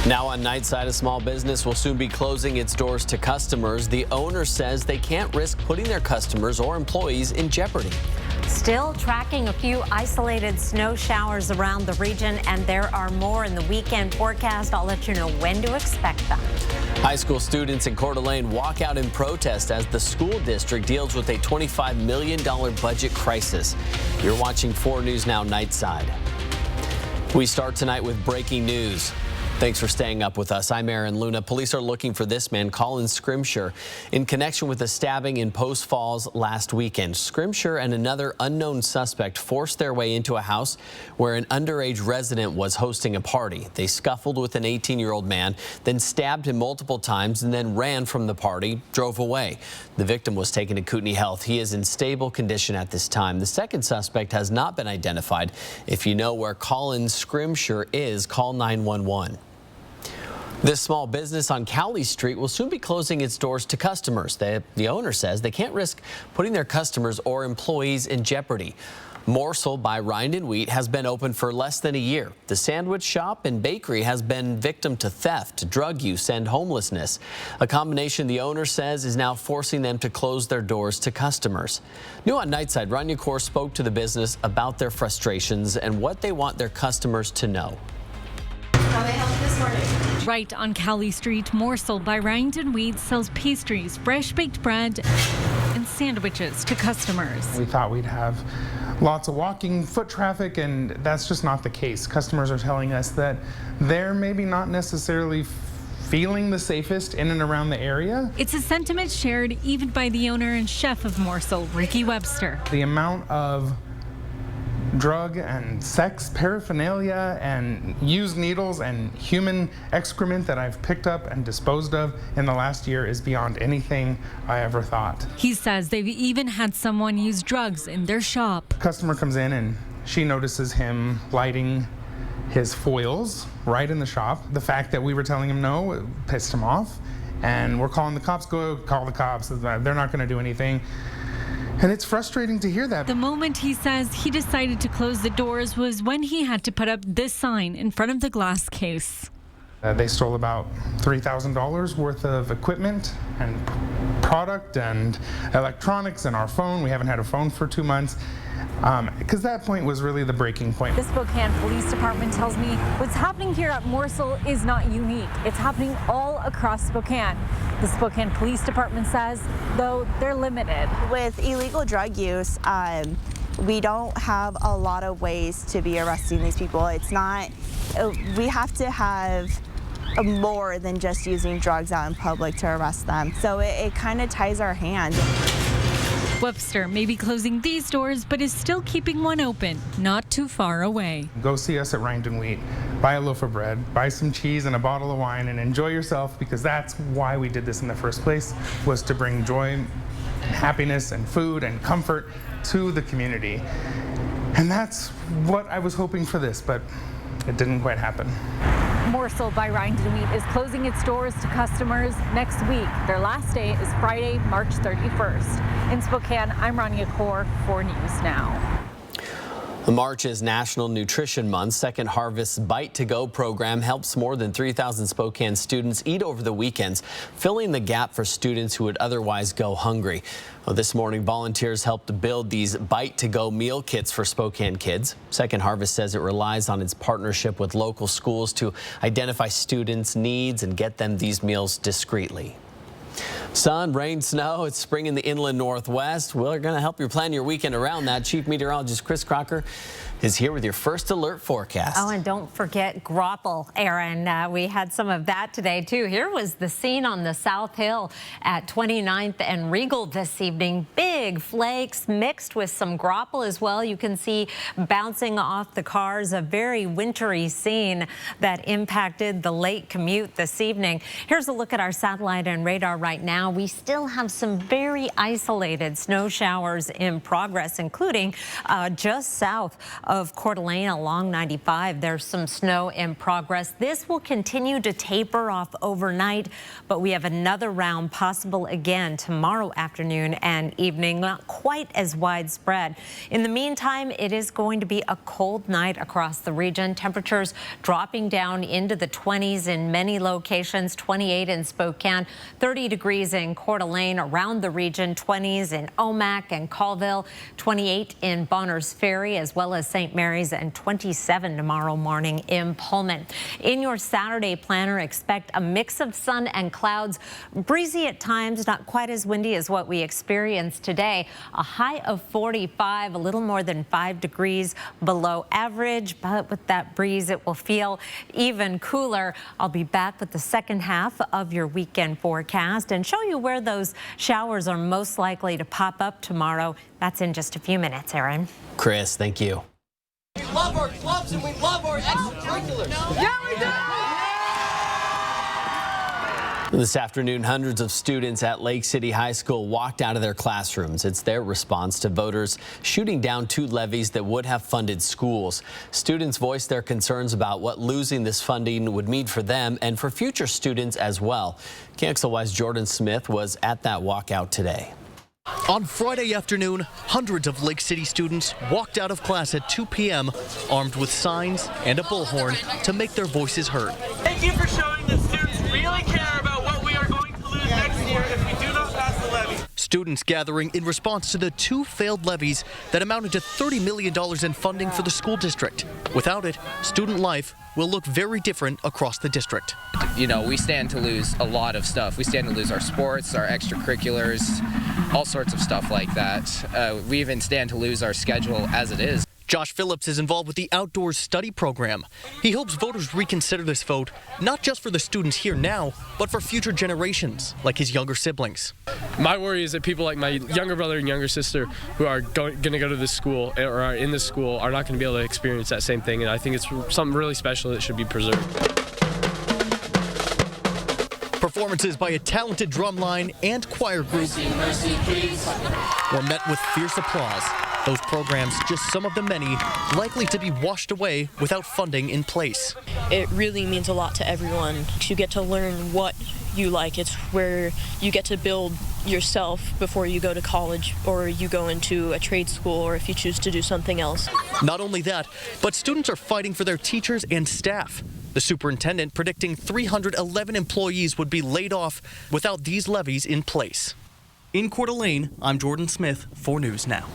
Now on Nightside, a small business will soon be closing its doors to customers. The owner says they can't risk putting their customers or employees in jeopardy. Still tracking a few isolated snow showers around the region, and there are more in the weekend forecast. I'll let you know when to expect them. High school students in Coeur d'Alene walk out in protest as the school district deals with a $25 million budget crisis. You're watching 4 News Now Nightside. We start tonight with breaking news. Thanks for staying up with us. I'm Aaron Luna. Police are looking for this man, Colin Scrimshire, in connection with a stabbing in Post Falls last weekend. Scrimshire and another unknown suspect forced their way into a house where an underage resident was hosting a party. They scuffled with an 18-year-old man, then stabbed him multiple times, and then ran from the party, drove away. The victim was taken to Kootenai Health. He is in stable condition at this time. The second suspect has not been identified. If you know where Colin Scrimshire is, call 911. This small business on Cowley Street will soon be closing its doors to customers. The owner says they can't risk putting their customers or employees in jeopardy. Morsel by Rind and Wheat has been open for less than a year. The sandwich shop and bakery has been victim to theft, drug use, and homelessness. A combination the owner says is now forcing them to close their doors to customers. New on Nightside, Rania Kaur spoke to the business about their frustrations and what they want their customers to know. How may I help you this morning? Right on Cowley Street, Morsel by Rind and Wheat sells pastries, fresh baked bread, and sandwiches to customers. We thought we'd have lots of walking foot traffic, and that's just not the case. Customers are telling us that they're maybe not necessarily feeling the safest in and around the area. It's a sentiment shared even by the owner and chef of Morsel, Ricky Webster. The amount of drug and sex paraphernalia and used needles and human excrement that I've picked up and disposed of in the last year is beyond anything I ever thought. He says they've even had someone use drugs in their shop. Customer comes in and she notices him lighting his foils right in the shop. The fact that we were telling him no, it pissed him off, and we're calling the cops. Go call the cops. They're not going to do anything. And it's frustrating to hear that. The moment he says he decided to close the doors was when he had to put up this sign in front of the glass case. They stole about $3,000 worth of equipment and product and electronics and our phone. We haven't had a phone for 2 months. Because that point was really the breaking point. The Spokane Police Department tells me what's happening here at Morsel is not unique. It's happening all across Spokane. The Spokane Police Department says, though, they're limited. With illegal drug use, we don't have a lot of ways to be arresting these people. It's not, we have to have more than just using drugs out in public to arrest them. So it kind of ties our hands. Webster may be closing these doors, but is still keeping one open, not too far away. Go see us at Rind and Wheat, buy a loaf of bread, buy some cheese and a bottle of wine, and enjoy yourself, because that's why we did this in the first place, was to bring joy and happiness and food and comfort to the community. And that's what I was hoping for this, but it didn't quite happen. Morsel by Rind and Wheat is closing its doors to customers next week. Their last day is Friday, March 31st. In Spokane, I'm Rania Kaur, 4 News Now. March is National Nutrition Month. Second Harvest's Bite to Go program helps more than 3,000 Spokane students eat over the weekends, filling the gap for students who would otherwise go hungry. Well, this morning, volunteers helped build these Bite to Go meal kits for Spokane kids. Second Harvest says it relies on its partnership with local schools to identify students' needs and get them these meals discreetly. Sun, rain, snow, it's spring in the inland northwest. We're going to help you plan your weekend around that. Chief Meteorologist Chris Crocker is here with your first alert forecast. Oh, and don't forget grapple, Aaron. We had some of that today, too. Here was the scene on the South Hill at 29th and Regal this evening. Big flakes mixed with some grapple as well. You can see bouncing off the cars, a very wintry scene that impacted the late commute this evening. Here's a look at our satellite and radar right now. We still have some very isolated snow showers in progress, including just south of Coeur d'Alene along 95. There's some snow in progress. This will continue to taper off overnight, but we have another round possible again tomorrow afternoon and evening, not quite as widespread. In the meantime, it is going to be a cold night across the region. Temperatures dropping down into the 20s in many locations, 28 in Spokane, 30 degrees in Coeur d'Alene, around the region, 20s in Omak and Colville, 28 in Bonners Ferry, as well as St. Mary's, and 27 tomorrow morning in Pullman. In your Saturday planner, expect a mix of sun and clouds, breezy at times, not quite as windy as what we experienced today. A high of 45, a little more than 5 degrees below average, but with that breeze, it will feel even cooler. I'll be back with the second half of your weekend forecast and show you where those showers are most likely to pop up tomorrow. That's in just a few minutes, Aaron. Chris, thank you. We love our clubs and we love our extracurriculars. Yeah, we do! This afternoon, hundreds of students at Lake City High School walked out of their classrooms. It's their response to voters shooting down 2 levies that would have funded schools. Students voiced their concerns about what losing this funding would mean for them and for future students as well. KXLY's Jordan Smith was at that walkout today. On Friday afternoon, hundreds of Lake City students walked out of class at 2 p.m. armed with signs and a bullhorn to make their voices heard. Thank you for showing that students really care about what we are going to lose next year if we do not pass the levy. Students gathering in response to the 2 failed levies that amounted to $30 million in funding for the school district. Without it, student life will look very different across the district. You know, we stand to lose a lot of stuff. We stand to lose our sports, our extracurriculars, all sorts of stuff like that. We even stand to lose our schedule as it is. Josh Phillips is involved with the Outdoors Study Program. He hopes voters reconsider this vote, not just for the students here now, but for future generations, like his younger siblings. My worry is that people like my younger brother and younger sister who are going to go to this school or are in this school are not going to be able to experience that same thing, and I think it's something really special that should be preserved. Performances by a talented drumline and choir group were met with fierce applause. Those programs, just some of the many, likely to be washed away without funding in place. It really means a lot to everyone. You get to learn what you like. It's where you get to build yourself before you go to college or you go into a trade school or if you choose to do something else. Not only that, but students are fighting for their teachers and staff. The superintendent predicting 311 employees would be laid off without these levies in place. In Coeur d'Alene, I'm Jordan Smith, 4 News Now.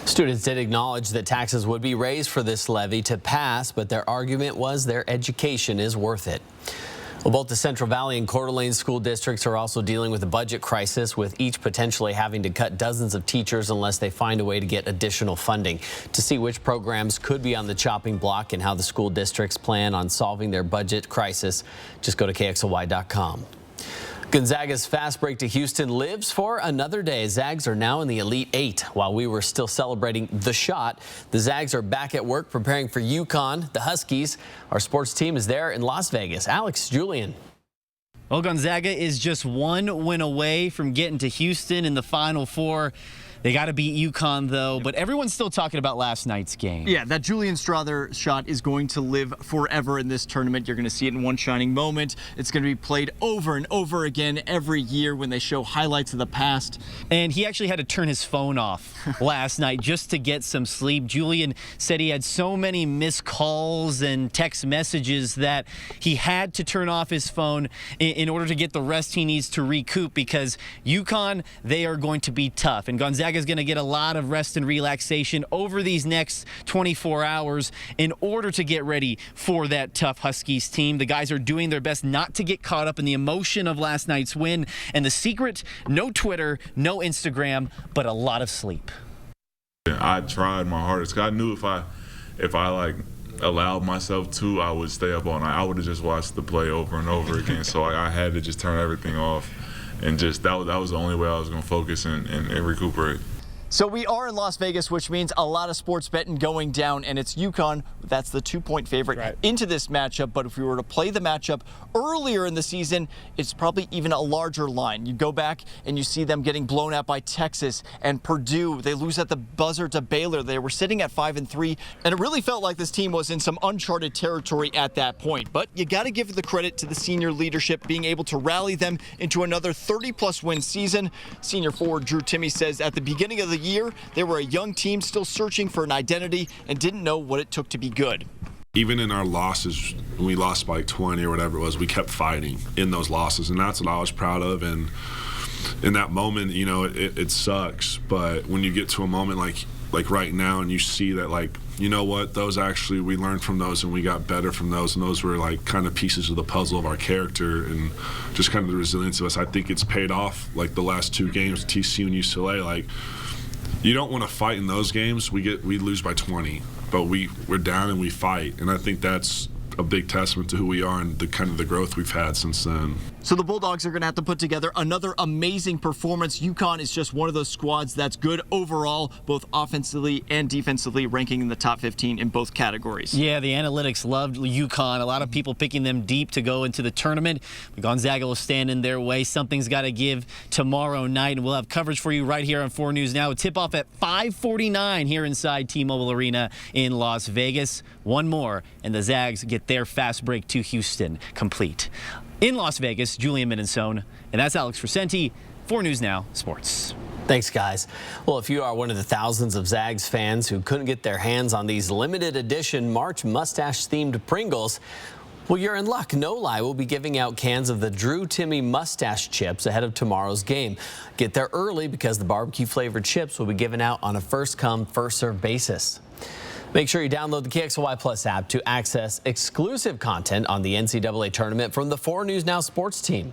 Students did acknowledge that taxes would be raised for this levy to pass, but their argument was their education is worth it. Well, both the Central Valley and Coeur d'Alene school districts are also dealing with a budget crisis, with each potentially having to cut dozens of teachers unless they find a way to get additional funding. To see which programs could be on the chopping block and how the school districts plan on solving their budget crisis, just go to KXLY.com. Gonzaga's fast break to Houston lives for another day. Zags are now in the Elite 8. While we were still celebrating the shot, the Zags are back at work preparing for UConn. The Huskies, our sports team, is there in Las Vegas. Alex Julian. Well, Gonzaga is just 1 win away from getting to Houston in the Final Four. They got to beat UConn, though, but everyone's still talking about last night's game. Yeah, that Julian Strother shot is going to live forever in this tournament. You're going to see it in one shining moment. It's going to be played over and over again every year when they show highlights of the past. And he actually had to turn his phone off last night just to get some sleep. Julian said he had so many missed calls and text messages that he had to turn off his phone in order to get the rest he needs to recoup, because UConn, they are going to be tough. And Gonzaga is going to get a lot of rest and relaxation over these next 24 hours in order to get ready for that tough Huskies team. The guys are doing their best not to get caught up in the emotion of last night's win. And the secret, no Twitter, no Instagram, but a lot of sleep. I tried my hardest, 'cause I knew if I like allowed myself to, I would stay up all night. I would have just watched the play over and over again. So I had to just turn everything off. And just that was the only way I was going to focus and recuperate. So we are in Las Vegas, which means a lot of sports betting going down, and it's UConn. That's the 2-point favorite into this matchup. But if we were to play the matchup earlier in the season, it's probably even a larger line. You go back and you see them getting blown out by Texas and Purdue. They lose at the buzzer to Baylor. They were sitting at 5-3, and it really felt like this team was in some uncharted territory at that point. But you got to give the credit to the senior leadership being able to rally them into another 30-plus win season. Senior forward Drew Timme says at the beginning of the year, they were a young team still searching for an identity and didn't know what it took to be good. Even in our losses, when we lost by like 20 or whatever it was, we kept fighting in those losses, and that's what I was proud of. And in that moment, you know, it sucks, but when you get to a moment like right now and you see that, like, you know what, those actually, we learned from those and we got better from those, and those were like kind of pieces of the puzzle of our character and just kind of the resilience of us. I think it's paid off, like the last two games, TCU and UCLA. Like, you don't want to fight in those games. We lose by 20, but we're down and we fight, and I think that's a big testament to who we are and the kind of the growth we've had since then. So the Bulldogs are going to have to put together another amazing performance. UConn is just one of those squads that's good overall, both offensively and defensively, ranking in the top 15 in both categories. Yeah, the analytics loved UConn. A lot of people picking them deep to go into the tournament. Gonzaga will stand in their way. Something's got to give tomorrow night, and we'll have coverage for you right here on 4 News Now. Tip off at 5:49 here inside T-Mobile Arena in Las Vegas. One more, and the Zags get their fast break to Houston complete. In Las Vegas, Julian Minnesone, and that's Alex Crescenti, 4 News Now Sports. Thanks, guys. Well, if you are one of the thousands of Zags fans who couldn't get their hands on these limited edition March mustache-themed Pringles, well, you're in luck. No lie, we'll be giving out cans of the Drew Timme mustache chips ahead of tomorrow's game. Get there early because the barbecue-flavored chips will be given out on a first-come, first-served basis. Make sure you download the KXLY Plus app to access exclusive content on the NCAA tournament from the 4 News Now sports team.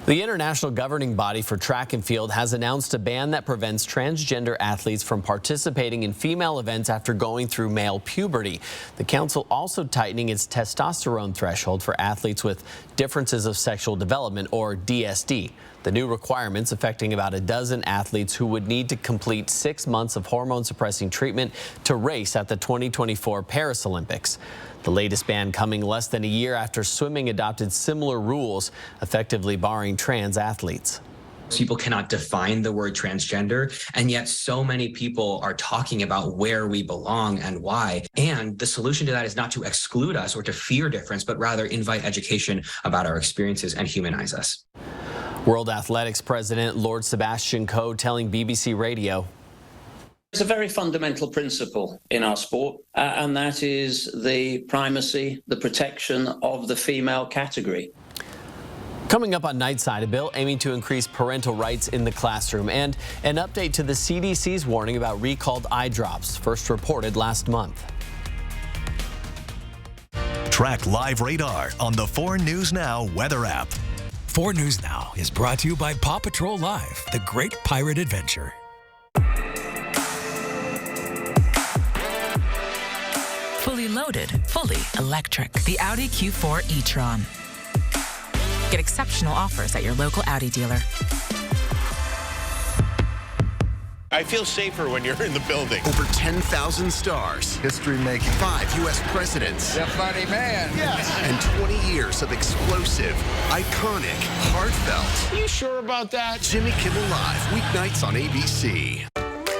The international governing body for track and field has announced a ban that prevents transgender athletes from participating in female events after going through male puberty. The council also tightening its testosterone threshold for athletes with differences of sexual development, or DSD. The new requirements affecting about a dozen athletes who would need to complete 6 months of hormone-suppressing treatment to race at the 2024 Paris Olympics. The latest ban coming less than a year after swimming adopted similar rules, effectively barring trans athletes. People cannot define the word transgender, and yet so many people are talking about where we belong and why. And the solution to that is not to exclude us or to fear difference, but rather invite education about our experiences and humanize us. World Athletics President Lord Sebastian Coe telling BBC Radio. There's a very fundamental principle in our sport, and that is the primacy, the protection of the female category. Coming up on Nightside, a bill aiming to increase parental rights in the classroom, and an update to the CDC's warning about recalled eye drops, first reported last month. Track live radar on the 4 News Now weather app. 4 News Now is brought to you by Paw Patrol Live, the great pirate adventure. Fully loaded, fully electric. The Audi Q4 e-tron. Get exceptional offers at your local Audi dealer. I feel safer when you're in the building. Over 10,000 stars. History making. 5 U.S. presidents. The funny man. Yes. And 20 years of explosive, iconic, heartfelt. You sure about that? Jimmy Kimmel Live, weeknights on ABC.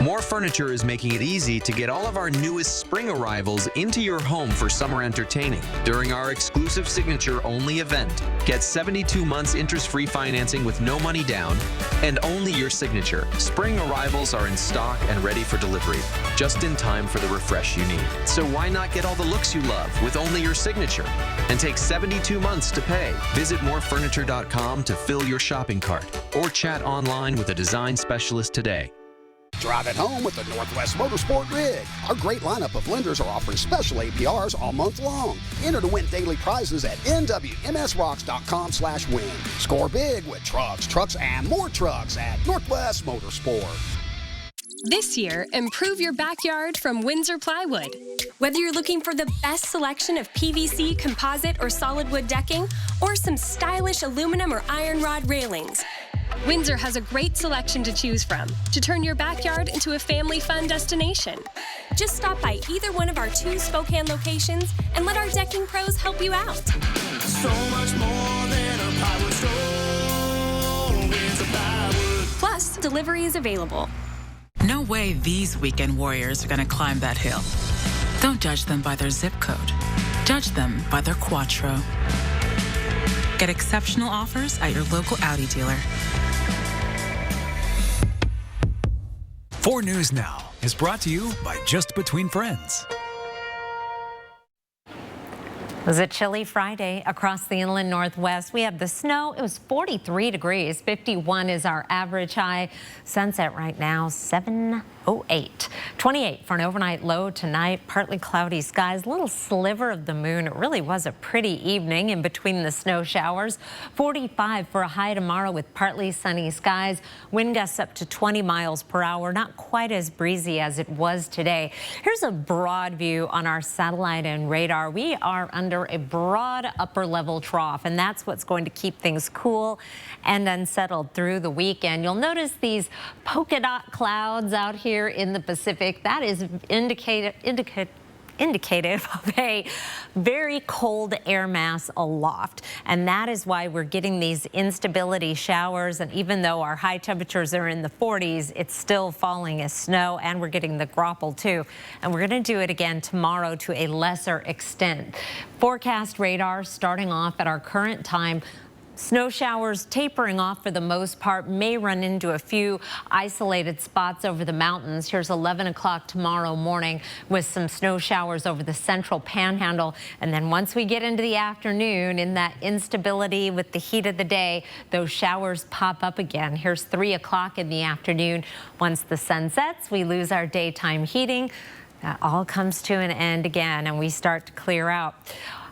More Furniture is making it easy to get all of our newest spring arrivals into your home for summer entertaining during our exclusive signature-only event. Get 72 months interest-free financing with no money down and only your signature. Spring arrivals are in stock and ready for delivery, just in time for the refresh you need. So why not get all the looks you love with only your signature and take 72 months to pay? Visit morefurniture.com to fill your shopping cart or chat online with a design specialist today. Drive it home with the Northwest Motorsport Rig. Our great lineup of lenders are offering special APRs all month long. Enter to win daily prizes at nwmsrocks.com/win. Score big with trucks, and more trucks at Northwest Motorsport. This year, improve your backyard from Windsor Plywood. Whether you're looking for the best selection of PVC, composite, or solid wood decking, or some stylish aluminum or iron rod railings, Windsor has a great selection to choose from to turn your backyard into a family fun destination. Just stop by either one of our 2 Spokane locations and let our decking pros help you out. So much more than a power stone. Windsor Plywood. Plus, delivery is available. No way these weekend warriors are going to climb that hill. Don't judge them by their zip code. Judge them by their Quattro. Get exceptional offers at your local Audi dealer. 4 News Now is brought to you by Just Between Friends. It was a chilly Friday across the inland Northwest. We have the snow. It was 43 degrees. 51 is our average high. Sunset right now, 7:08. 28 for an overnight low tonight. Partly cloudy skies. A little sliver of the moon. It really was a pretty evening in between the snow showers. 45 for a high tomorrow with partly sunny skies. Wind gusts up to 20 miles per hour. Not quite as breezy as it was today. Here's a broad view on our satellite and radar. We are under a broad upper level trough, and that's what's going to keep things cool and unsettled through the weekend. You'll notice these polka dot clouds out here in the Pacific. That is indicative of a very cold air mass aloft, and that is why we're getting these instability showers. And even though our high temperatures are in the 40s, it's still falling as snow, and we're getting the grapple too. And we're going to do it again tomorrow to a lesser extent. Forecast radar starting off at our current time. Snow showers tapering off for the most part, may run into a few isolated spots over the mountains. Here's 11 o'clock tomorrow morning with some snow showers over the central panhandle. And then once we get into the afternoon, in that instability with the heat of the day, those showers pop up again. Here's 3 o'clock in the afternoon. Once the sun sets, we lose our daytime heating. That all comes to an end again, and we start to clear out.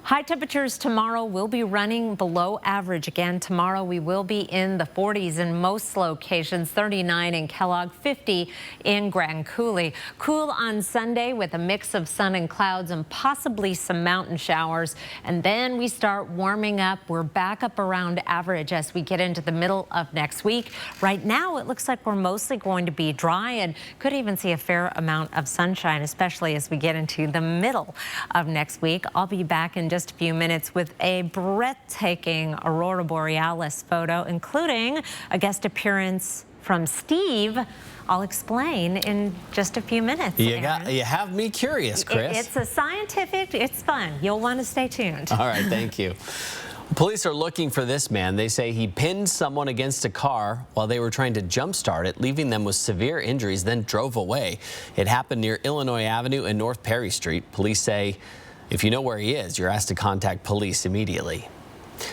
High temperatures tomorrow will be running below average again. Tomorrow we will be in the 40s in most locations, 39 in Kellogg, 50 in Grand Coulee. Cool on Sunday with a mix of sun and clouds and possibly some mountain showers. And then we start warming up. We're back up around average as we get into the middle of next week. Right now it looks like we're mostly going to be dry and could even see a fair amount of sunshine, especially as we get into the middle of next week. I'll be back in just a few minutes with a breathtaking aurora borealis photo, including a guest appearance from Steve. I'll explain in just a few minutes. You have me curious, Chris. It's a scientific, it's fun. You'll want to stay tuned. All right, thank you. Police are looking for this man. They say he pinned someone against a car while they were trying to jumpstart it, leaving them with severe injuries, then drove away. It happened near Illinois Avenue and North Perry Street. Police say if you know where he is, you're asked to contact police immediately.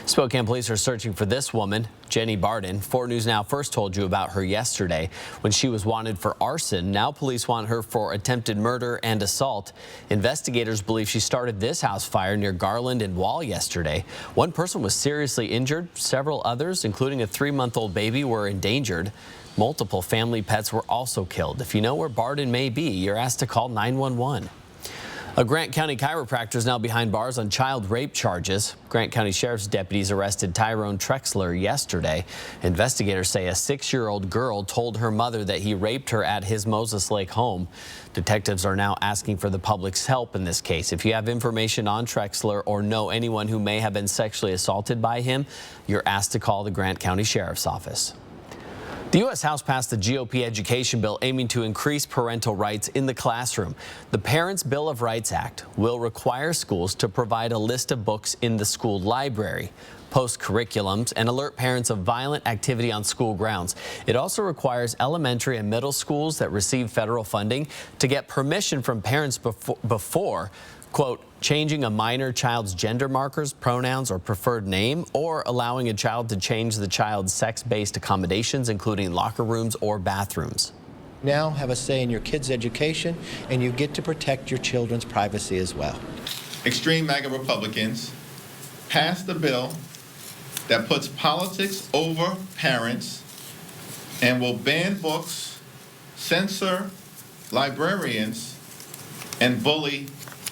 Spokane police are searching for this woman, Jenny Barden. 4 News Now first told you about her yesterday when she was wanted for arson. Now police want her for attempted murder and assault. Investigators believe she started this house fire near Garland and Wall yesterday. One person was seriously injured. Several others, including a 3-month-old baby, were endangered. Multiple family pets were also killed. If you know where Barden may be, you're asked to call 911. A Grant County chiropractor is now behind bars on child rape charges. Grant County Sheriff's deputies arrested Tyrone Trexler yesterday. Investigators say a 6-year-old girl told her mother that he raped her at his Moses Lake home. Detectives are now asking for the public's help in this case. If you have information on Trexler or know anyone who may have been sexually assaulted by him, you're asked to call the Grant County Sheriff's Office. The U.S. House passed the GOP education bill aiming to increase parental rights in the classroom. The Parents' Bill of Rights Act will require schools to provide a list of books in the school library, post curriculums, and alert parents of violent activity on school grounds. It also requires elementary and middle schools that receive federal funding to get permission from parents before quote, changing a minor child's gender markers, pronouns, or preferred name, or allowing a child to change the child's sex-based accommodations, including locker rooms or bathrooms. Now have a say in your kids' education, and you get to protect your children's privacy as well. Extreme MAGA Republicans passed a bill that puts politics over parents and will ban books, censor librarians, and bully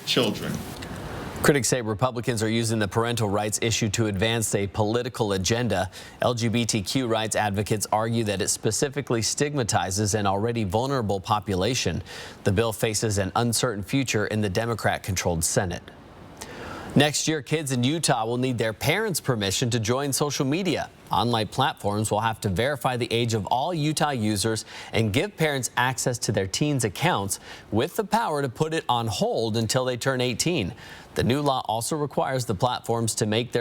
children. Critics say Republicans are using the parental rights issue to advance a political agenda. LGBTQ rights advocates argue that it specifically stigmatizes an already vulnerable population. The bill faces an uncertain future in the Democrat-controlled Senate. Next year, kids in Utah will need their parents' permission to join social media. Online platforms will have to verify the age of all Utah users and give parents access to their teens' accounts with the power to put it on hold until they turn 18. The new law also requires the platforms to make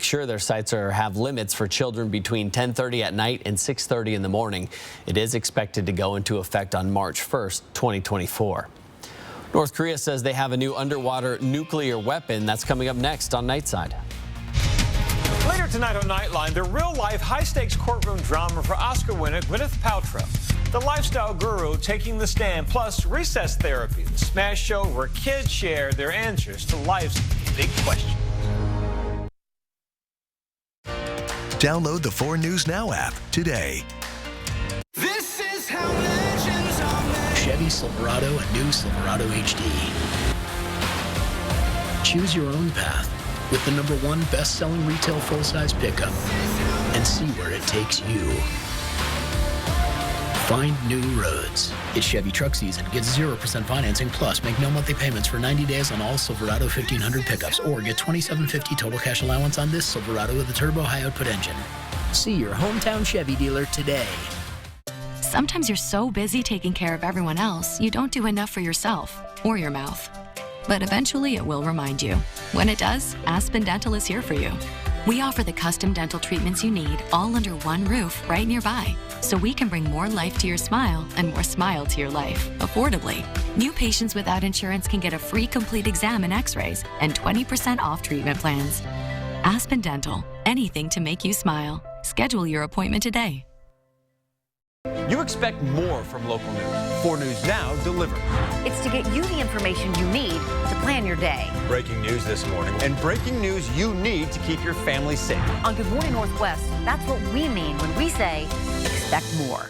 sure their sites have limits for children between 10:30 at night and 6:30 in the morning. It is expected to go into effect on March 1st, 2024. North Korea says they have a new underwater nuclear weapon. That's coming up next on Nightside. Later tonight on Nightline, the real-life high-stakes courtroom drama for Oscar winner Gwyneth Paltrow. The lifestyle guru taking the stand, plus recess therapy, the smash show where kids share their answers to life's big questions. Download the 4 News Now app today. This is how legends are made. Chevy Silverado and new Silverado HD. Choose your own path with the #1 best-selling retail full-size pickup and see where it takes you. Find new roads. It's Chevy truck season. Get 0% financing plus make no monthly payments for 90 days on all Silverado 1500 pickups or get $2,750 total cash allowance on this Silverado with a turbo high-output engine. See your hometown Chevy dealer today. Sometimes you're so busy taking care of everyone else, you don't do enough for yourself or your mouth. But eventually it will remind you. When it does, Aspen Dental is here for you. We offer the custom dental treatments you need all under one roof right nearby, so we can bring more life to your smile and more smile to your life, affordably. New patients without insurance can get a free complete exam and x-rays and 20% off treatment plans. Aspen Dental, anything to make you smile. Schedule your appointment today. You expect more from local news. 4 News Now delivers. It's to get you the information you need to plan your day. Breaking news this morning and breaking news you need to keep your family safe. On Good Morning Northwest, that's what we mean when we say expect more.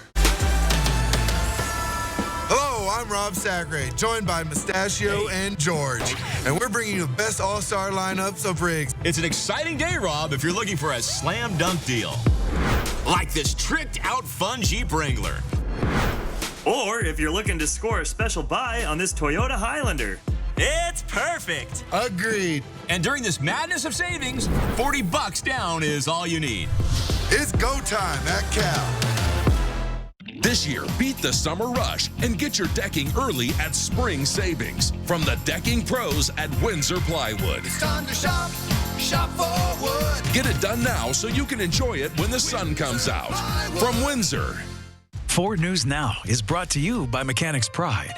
Hello, I'm Rob Sacre, joined by Mustachio and George, and we're bringing you the best all-star lineups of rigs. It's an exciting day, Rob, if you're looking for a slam dunk deal. Like this tricked-out fun Jeep Wrangler. Or if you're looking to score a special buy on this Toyota Highlander. It's perfect. Agreed. And during this madness of savings, $40 down is all you need. It's go time at Cal. This year, beat the summer rush and get your decking early at Spring Savings from the decking pros at Windsor Plywood. It's time to shop, shop for wood. Get it done now so you can enjoy it when the sun comes out. From Windsor. 4 News Now is brought to you by Mechanics Pride.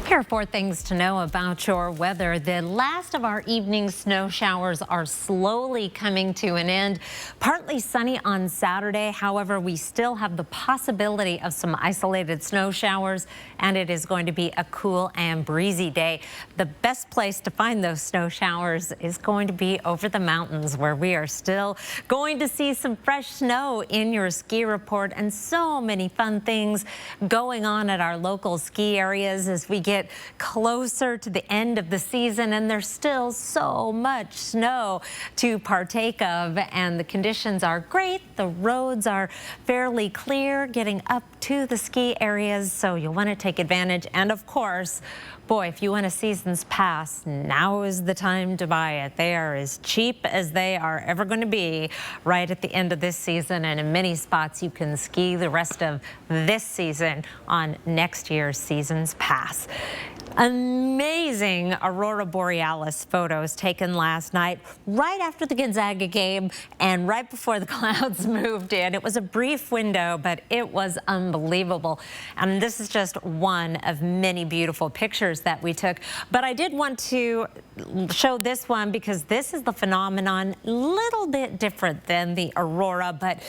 Here are 4 things to know about your weather. The last of our evening snow showers are slowly coming to an end. Partly sunny on Saturday. However, we still have the possibility of some isolated snow showers, and it is going to be a cool and breezy day. The best place to find those snow showers is going to be over the mountains, where we are still going to see some fresh snow in your ski report, and so many fun things going on at our local ski areas as we get closer to the end of the season, and there's still so much snow to partake of, and the conditions are great. The roads are fairly clear getting up to the ski areas, so you'll want to take advantage. And of course, boy, if you want a season's pass, now is the time to buy it. They are as cheap as they are ever going to be right at the end of this season, and in many spots you can ski the rest of this season on next year's season's pass. Amazing aurora borealis photos taken last night right after the Gonzaga game and right before the clouds moved in. It was a brief window, but it was unbelievable. And this is just one of many beautiful pictures that we took. But I did want to show this one because this is the phenomenon, a little bit different than the aurora, but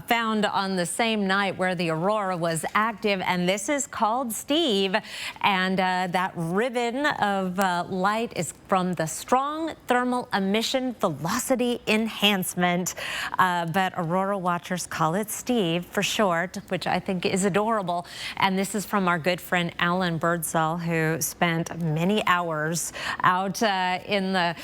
found on the same night where the aurora was active. And this is called Steve, and that that ribbon of light is from the Strong Thermal Emission Velocity Enhancement, but Aurora watchers call it Steve for short, which I think is adorable. And this is from our good friend Alan Birdsall, who spent many hours out in the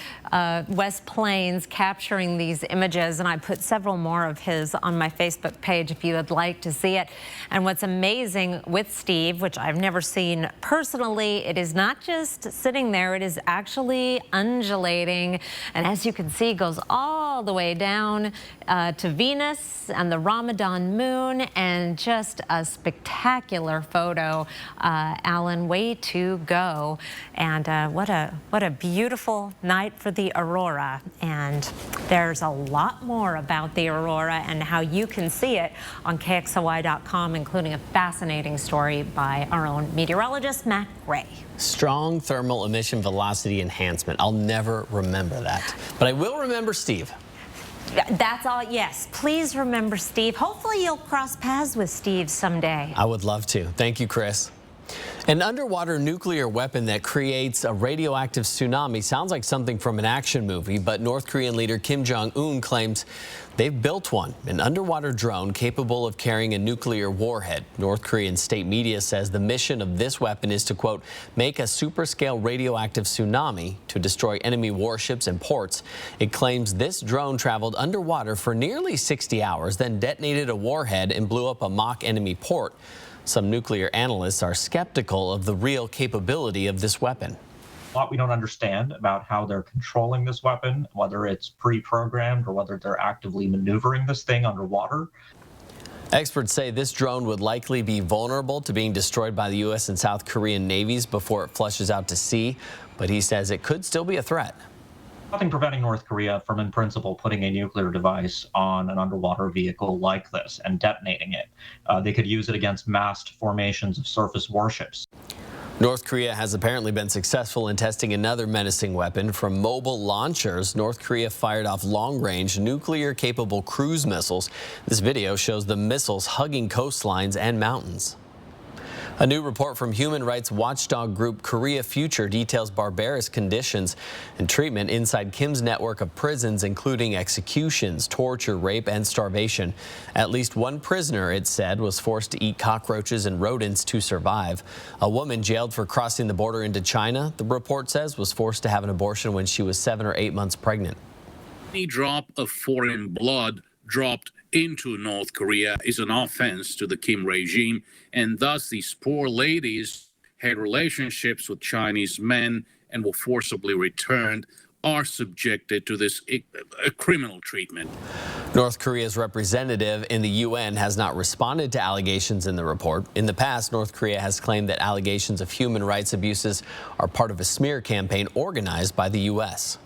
West Plains capturing these images, and I put several more of his on my Facebook page if you would like to see it. And what's amazing with Steve, which I've never seen personally, it is not just sitting there, it is actually undulating, and as you can see, goes all the way down to Venus and the Ramadan moon, and just a spectacular photo. Alan, way to go. And what a beautiful night for the aurora. And there's a lot more about the aurora and how you can see it on KXLY.com, including a fascinating story by our own meteorologist, Matt Gray. Strong thermal emission velocity enhancement. I'll never remember that, but I will remember Steve. That's all. Yes, please remember Steve. Hopefully you'll cross paths with Steve someday. I would love to. Thank you, Chris. An underwater nuclear weapon that creates a radioactive tsunami sounds like something from an action movie, but North Korean leader Kim Jong-un claims they've built one, an underwater drone capable of carrying a nuclear warhead. North Korean state media says the mission of this weapon is to, quote, make a super-scale radioactive tsunami to destroy enemy warships and ports. It claims this drone traveled underwater for nearly 60 hours, then detonated a warhead and blew up a mock enemy port. Some nuclear analysts are skeptical of the real capability of this weapon. A lot we don't understand about how they're controlling this weapon, whether it's pre-programmed or whether they're actively maneuvering this thing underwater. Experts say this drone would likely be vulnerable to being destroyed by the U.S. and South Korean navies before it flushes out to sea, but he says it could still be a threat. Nothing preventing North Korea from, in principle, putting a nuclear device on an underwater vehicle like this and detonating it. They could use it against massed formations of surface warships. North Korea has apparently been successful in testing another menacing weapon. From mobile launchers, North Korea fired off long-range, nuclear-capable cruise missiles. This video shows the missiles hugging coastlines and mountains. A new report from human rights watchdog group Korea Future details barbarous conditions and treatment inside Kim's network of prisons, including executions, torture, rape, and starvation. At least one prisoner, it said, was forced to eat cockroaches and rodents to survive. A woman jailed for crossing the border into China, the report says, was forced to have an abortion when she was 7 or 8 months pregnant. Any drop of foreign blood dropped into North Korea is an offense to the Kim regime, and thus these poor ladies had relationships with Chinese men and were forcibly returned, are subjected to this criminal treatment. North Korea's representative in the UN has not responded to allegations in the report. In the past, North Korea has claimed that allegations of human rights abuses are part of a smear campaign organized by the U.S.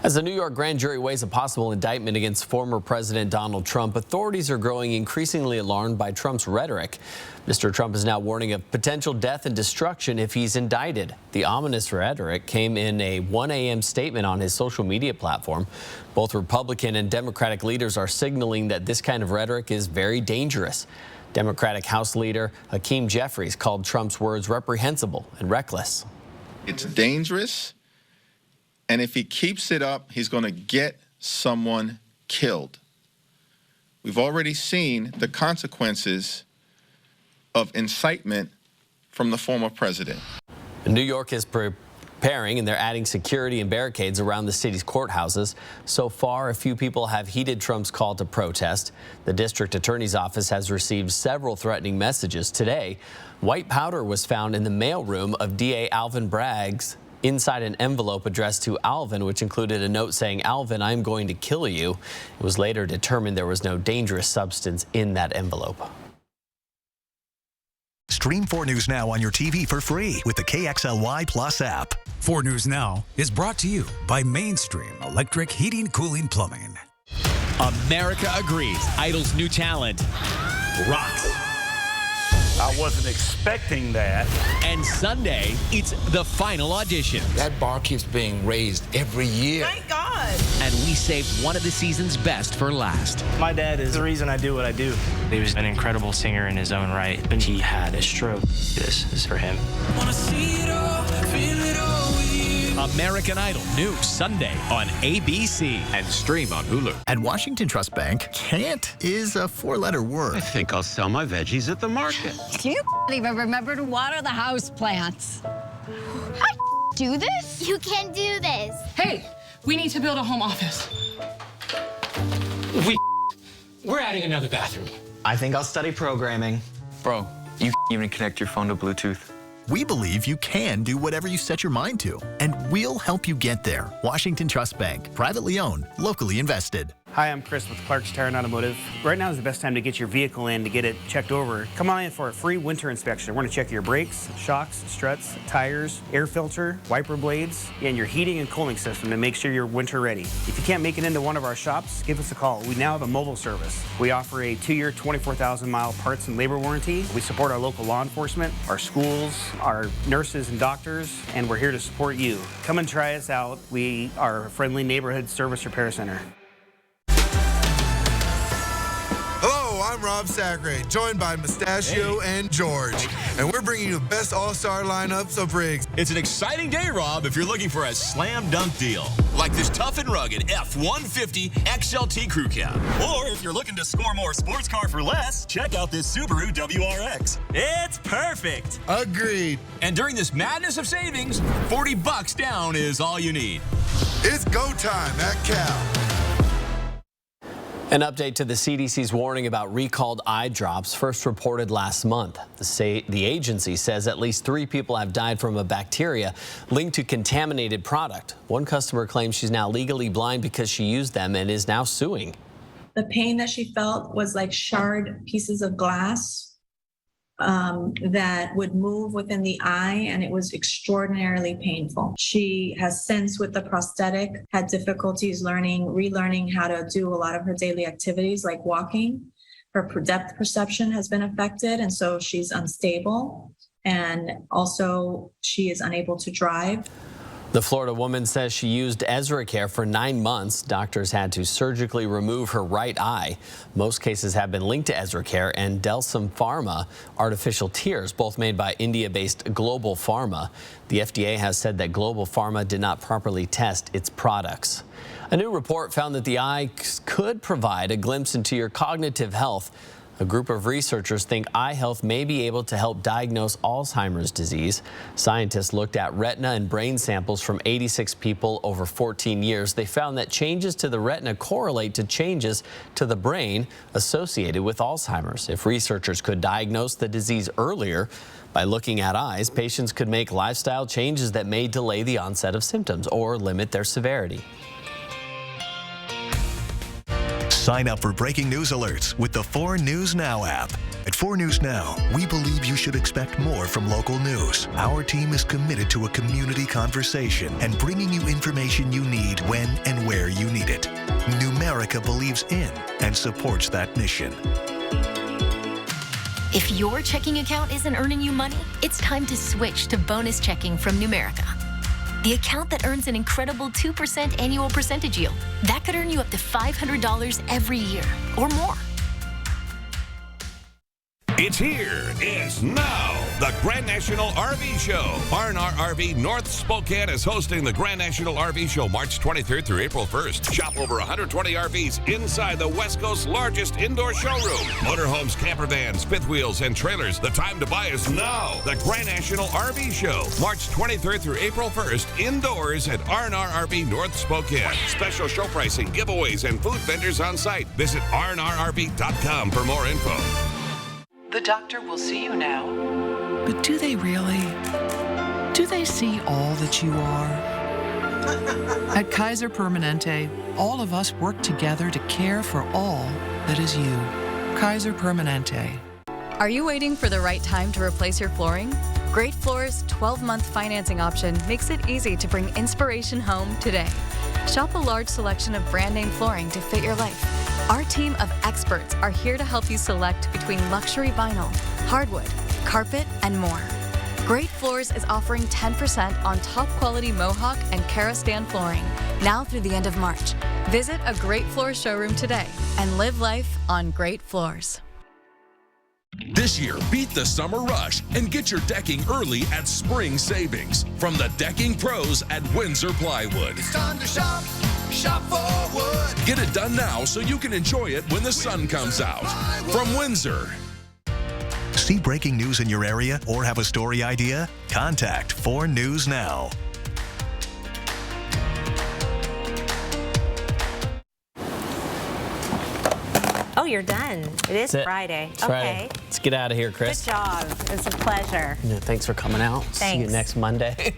As the New York grand jury weighs a possible indictment against former President Donald Trump, authorities are growing increasingly alarmed by Trump's rhetoric. Mr. Trump is now warning of potential death and destruction if he's indicted. The ominous rhetoric came in a 1 a.m. statement on his social media platform. Both Republican and Democratic leaders are signaling that this kind of rhetoric is very dangerous. Democratic House Leader Hakeem Jeffries called Trump's words reprehensible and reckless. It's dangerous. And if he keeps it up, he's going to get someone killed. We've already seen the consequences of incitement from the former president. New York is preparing, and they're adding security and barricades around the city's courthouses. So far, a few people have heeded Trump's call to protest. The district attorney's office has received several threatening messages. Today, white powder was found in the mailroom of DA Alvin Bragg's inside an envelope addressed to Alvin, which included a note saying, "Alvin, I'm going to kill you." It was later determined there was no dangerous substance in that envelope. Stream 4 News Now on your TV for free with the KXLY Plus app. 4 News Now is brought to you by Mainstream Electric Heating, Cooling, Plumbing. America agrees. Idol's new talent rocks. I wasn't expecting that. And Sunday, it's the final audition. That bar keeps being raised every year. Thank God. And we saved one of the season's best for last. My dad is the reason I do what I do. He was an incredible singer in his own right, but he had a stroke. This is for him. Wanna see it all, feel it all with you. American Idol, new Sunday on ABC. And stream on Hulu. At Washington Trust Bank, can't is a four-letter word. I think I'll sell my veggies at the market. You even remember to water the house plants. I do this? You can do this. Hey, we need to build a home office. We're adding another bathroom. I think I'll study programming. Bro, you even connect your phone to Bluetooth. We believe you can do whatever you set your mind to, and we'll help you get there. Washington Trust Bank, privately owned, locally invested. Hi, I'm Chris with Clark's Tire and Automotive. Right now is the best time to get your vehicle in to get it checked over. Come on in for a free winter inspection. We're going to check your brakes, shocks, struts, tires, air filter, wiper blades, and your heating and cooling system to make sure you're winter ready. If you can't make it into one of our shops, give us a call. We now have a mobile service. We offer a 2-year, 24,000-mile parts and labor warranty. We support our local law enforcement, our schools, our nurses and doctors, and we're here to support you. Come and try us out. We are a friendly neighborhood service repair center. Hello, I'm Rob Sacre, joined by Mustachio and George. And we're bringing you the best all-star lineups of rigs. It's an exciting day, Rob, if you're looking for a slam dunk deal. Like this tough and rugged F-150 XLT Crew Cab. Or if you're looking to score more sports car for less, check out this Subaru WRX. It's perfect. Agreed. And during this madness of savings, $40 down is all you need. It's go time at Cal. An update to the CDC's warning about recalled eye drops, first reported last month. The agency says at least 3 people have died from a bacteria linked to contaminated product. One customer claims she's now legally blind because she used them and is now suing. The pain that she felt was like shard pieces of glass that would move within the eye, and it was extraordinarily painful. She has since, with the prosthetic, had difficulties relearning how to do a lot of her daily activities like walking. Her depth perception has been affected, and so she's unstable, and also she is unable to drive. The Florida woman says she used Ezra Care for 9 months. Doctors had to surgically remove her right eye. Most cases have been linked to Ezra Care and Delsum Pharma artificial tears, both made by India-based Global Pharma. The FDA has said that Global Pharma did not properly test its products. A new report found that the eye could provide a glimpse into your cognitive health. A group of researchers think eye health may be able to help diagnose Alzheimer's disease. Scientists looked at retina and brain samples from 86 people over 14 years. They found that changes to the retina correlate to changes to the brain associated with Alzheimer's. If researchers could diagnose the disease earlier by looking at eyes, patients could make lifestyle changes that may delay the onset of symptoms or limit their severity. Sign up for breaking news alerts with the 4 News Now app. At 4 News Now, we believe you should expect more from local news. Our team is committed to a community conversation and bringing you information you need when and where you need it. Numerica believes in and supports that mission. If your checking account isn't earning you money, it's time to switch to bonus checking from Numerica. The account that earns an incredible 2% annual percentage yield. That could earn you up to $500 every year or more. It's here. It's now. The Grand National RV Show. R&R RV North Spokane is hosting the Grand National RV Show March 23rd through April 1st. Shop over 120 RVs inside the West Coast's largest indoor showroom. Motorhomes, camper vans, fifth wheels, and trailers. The time to buy is now. The Grand National RV Show. March 23rd through April 1st. Indoors at R&R RV North Spokane. Special show pricing, giveaways, and food vendors on site. Visit rnrrv.com for more info. The doctor will see you now. But do they really? Do they see all that you are? At Kaiser Permanente, all of us work together to care for all that is you. Kaiser Permanente. Are you waiting for the right time to replace your flooring? Great Floors' 12-month financing option makes it easy to bring inspiration home today. Shop a large selection of brand name flooring to fit your life. Our team of experts are here to help you select between luxury vinyl, hardwood, carpet, and more. Great Floors is offering 10% on top quality Mohawk and Karastan flooring now through the end of March. Visit a Great Floors showroom today and live life on Great Floors. This year, beat the summer rush and get your decking early at Spring Savings from the decking pros at Windsor Plywood. It's time to shop for wood. Get it done now so you can enjoy it when the sun comes out. From Windsor. See breaking news in your area or have a story idea? Contact 4 News Now. Oh, you're done. It is That's it. Friday. It's okay. Friday. Let's get out of here, Chris. Good job. It's a pleasure. Yeah, thanks for coming out. See you Thanks. next Monday.